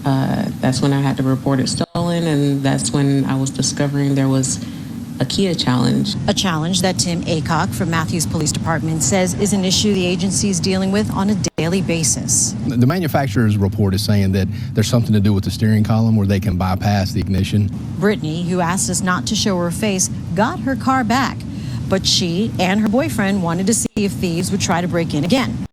That's when I had to report it stolen, and that's when I was discovering there was a Kia challenge. A challenge that Tim Aycock from Matthews Police Department says is an issue the agency is dealing with on a daily basis. The manufacturer's report is saying that there's something to do with the steering column where they can bypass the ignition. Brittany, who asked us not to show her face, got her car back, but she and her boyfriend wanted to see if thieves would try to break in again.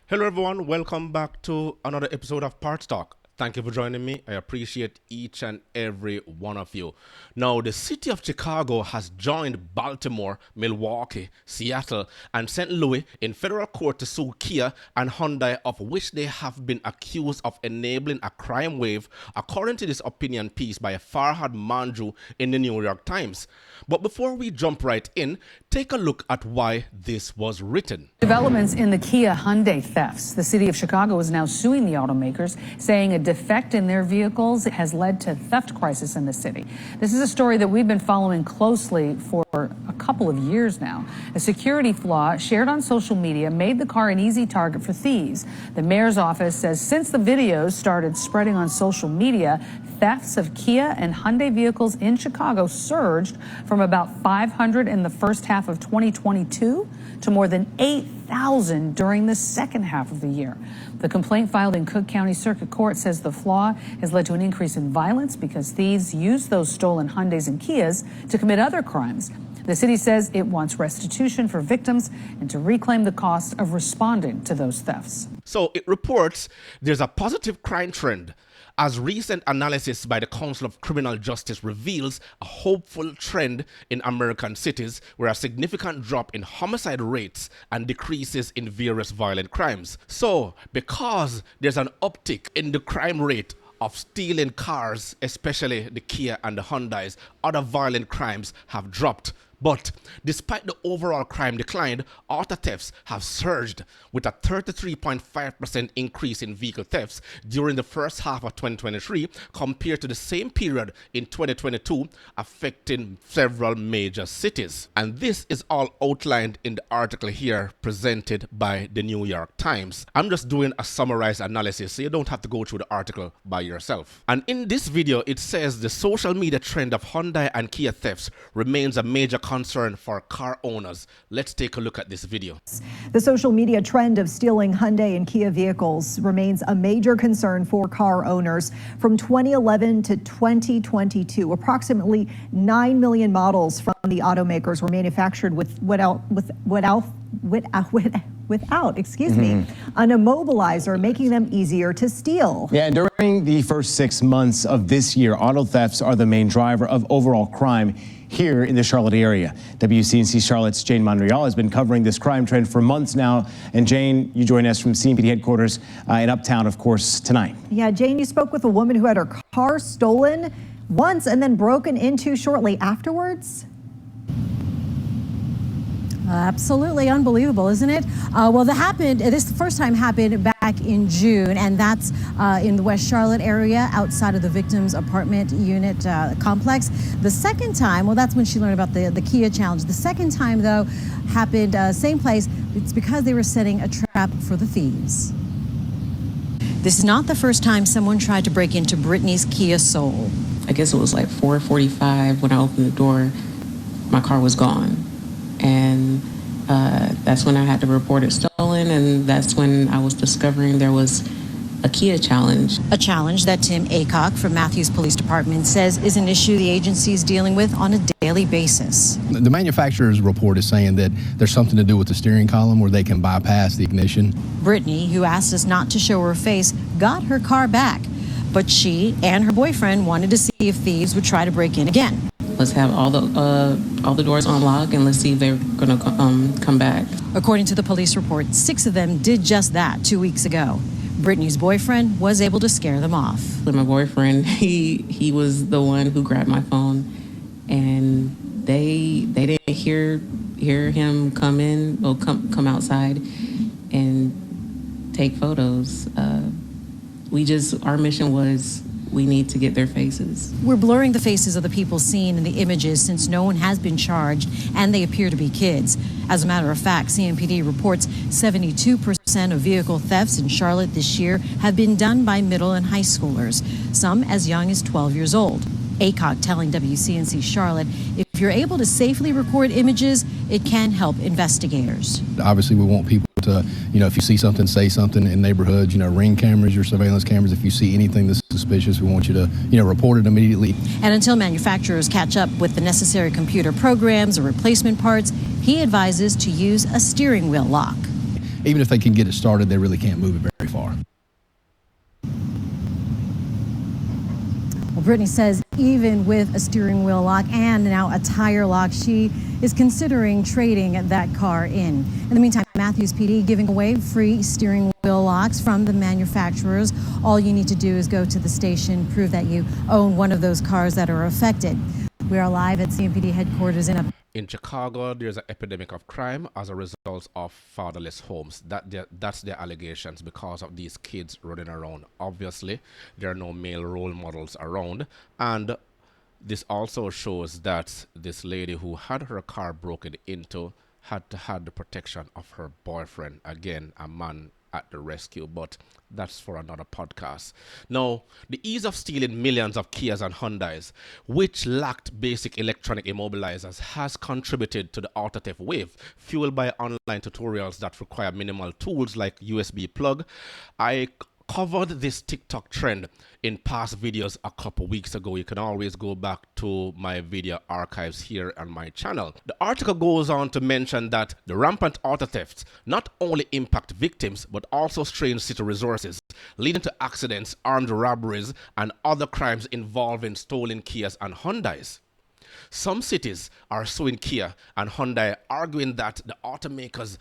Hello everyone, welcome back to another episode of Parts Talk. Thank you for joining me. I appreciate each and every one of you. Now, the city of Chicago has joined Baltimore, Milwaukee, Seattle, and St. Louis in federal court to sue Kia and Hyundai, of which they have been accused of enabling a crime wave, according to this opinion piece by Farhad Manju in the New York Times. But before we jump right in, take a look at why this was written. Developments in the Kia Hyundai thefts. The city of Chicago is now suing the automakers, saying a defect in their vehicles has led to theft crisis in the city. This is a story that we've been following closely for a couple of years now. A security flaw shared on social media made the car an easy target for thieves. The mayor's office says since the videos started spreading on social media, thefts of Kia and Hyundai vehicles in Chicago surged from about 500 in the first half of 2022 to more than 8,000 during the second half of the year. The complaint filed in Cook County Circuit Court says the flaw has led to an increase in violence because thieves use those stolen Hyundais and Kias to commit other crimes. The city says it wants restitution for victims and to reclaim the cost of responding to those thefts. So it reports there's a positive crime trend, as recent analysis by the Council of Criminal Justice reveals a hopeful trend in American cities where a significant drop in homicide rates and decreases in various violent crimes. So, because there's an uptick in the crime rate of stealing cars, especially the Kia and the Hyundais, other violent crimes have dropped. But despite the overall crime decline, auto thefts have surged with a 33.5% increase in vehicle thefts during the first half of 2023 compared to the same period in 2022, affecting several major cities. And this is all outlined in the article here presented by the New York Times. I'm just doing a summarized analysis so you don't have to go through the article by yourself. And in this video, it says the social media trend of Hyundai and Kia thefts remains a major concern for car owners. Let's take a look at this video. The social media trend of stealing Hyundai and Kia vehicles remains a major concern for car owners. From 2011 to 2022, approximately 9 million models from the automakers were manufactured without an immobilizer, making them easier to steal. Yeah, during the first 6 months of this year, auto thefts are the main driver of overall crime here in the Charlotte area. WCNC Charlotte's Jane Monreal has been covering this crime trend for months now. And Jane, you join us from CMPD headquarters in Uptown, of course, tonight. Yeah, Jane, you spoke with a woman who had her car stolen once and then broken into shortly afterwards. Absolutely unbelievable, isn't it? Well, this first time happened back in June, and that's in the West Charlotte area outside of the victim's apartment unit complex. The second time, well, that's when she learned about the Kia challenge. The second time, though, happened same place. It's because they were setting a trap for the thieves. This is not the first time someone tried to break into Brittany's Kia Soul. I guess it was like 4:45 when I opened the door. My car was gone. And that's when I had to report it stolen, and that's when I was discovering there was a Kia challenge. A challenge that Tim Aycock from Matthews Police Department says is an issue the agency is dealing with on a daily basis. The manufacturer's report is saying that there's something to do with the steering column where they can bypass the ignition. Brittany, who asked us not to show her face, got her car back, but she and her boyfriend wanted to see if thieves would try to break in again. Let's have all the doors unlocked and let's see if they're gonna come back. According to the police report, 6 of them did just that 2 weeks ago. Brittany's boyfriend was able to scare them off. My boyfriend, he was the one who grabbed my phone, and they didn't hear him come in or come outside and take photos. Our mission was we need to get their faces. We're blurring the faces of the people seen in the images since no one has been charged and they appear to be kids. As a matter of fact, CMPD reports 72% of vehicle thefts in Charlotte this year have been done by middle and high schoolers, some as young as 12 years old. ACOG telling WCNC Charlotte, if you're able to safely record images, it can help investigators. Obviously, we want people to, if you see something, say something in neighborhoods, ring cameras, your surveillance cameras. If you see anything that's suspicious, we want you to, report it immediately. And until manufacturers catch up with the necessary computer programs or replacement parts, he advises to use a steering wheel lock. Even if they can get it started, they really can't move it very far. Well, Brittany says even with a steering wheel lock and now a tire lock, she is considering trading that car in. In the meantime, Matthews PD giving away free steering wheel locks from the manufacturers. All you need to do is go to the station, prove that you own one of those cars that are affected. We are live at CMPD headquarters in Chicago. There's an epidemic of crime as a result of fatherless homes. That's their allegations because of these kids running around. Obviously, there are no male role models around. And this also shows that this lady who had her car broken into had to have the protection of her boyfriend. Again, a man at the rescue, but that's for another podcast. Now, the ease of stealing millions of Kias and Hyundais, which lacked basic electronic immobilizers, has contributed to the auto theft wave, fueled by online tutorials that require minimal tools like USB plug. I covered this TikTok trend in past videos a couple weeks ago. You can always go back to my video archives here on my channel. The article goes on to mention that the rampant auto thefts not only impact victims but also strain city resources, leading to accidents, armed robberies, and other crimes involving stolen Kias and Hyundais. Some cities are suing Kia and Hyundai, arguing that the automakers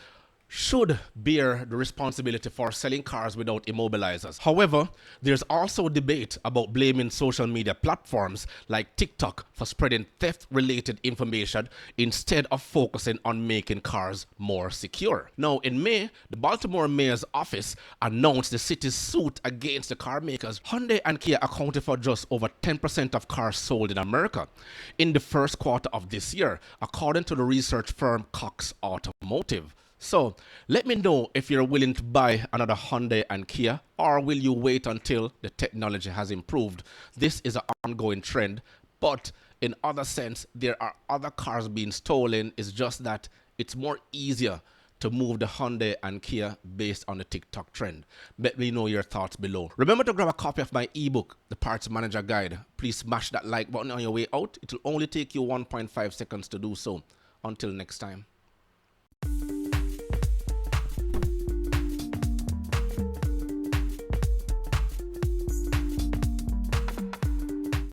should bear the responsibility for selling cars without immobilizers. However, there's also debate about blaming social media platforms like TikTok for spreading theft-related information instead of focusing on making cars more secure. Now, in May, the Baltimore mayor's office announced the city's suit against the car makers. Hyundai and Kia accounted for just over 10% of cars sold in America in the first quarter of this year, according to the research firm Cox Automotive. So let me know if you're willing to buy another Hyundai and Kia, or will you wait until the technology has improved? This is an ongoing trend, but in other sense, there are other cars being stolen. It's just that it's more easier to move the Hyundai and Kia based on the TikTok trend. Let me know your thoughts below. Remember to grab a copy of my ebook, The Parts Manager Guide. Please smash that like button on your way out. It will only take you 1.5 seconds to do so. Until next time.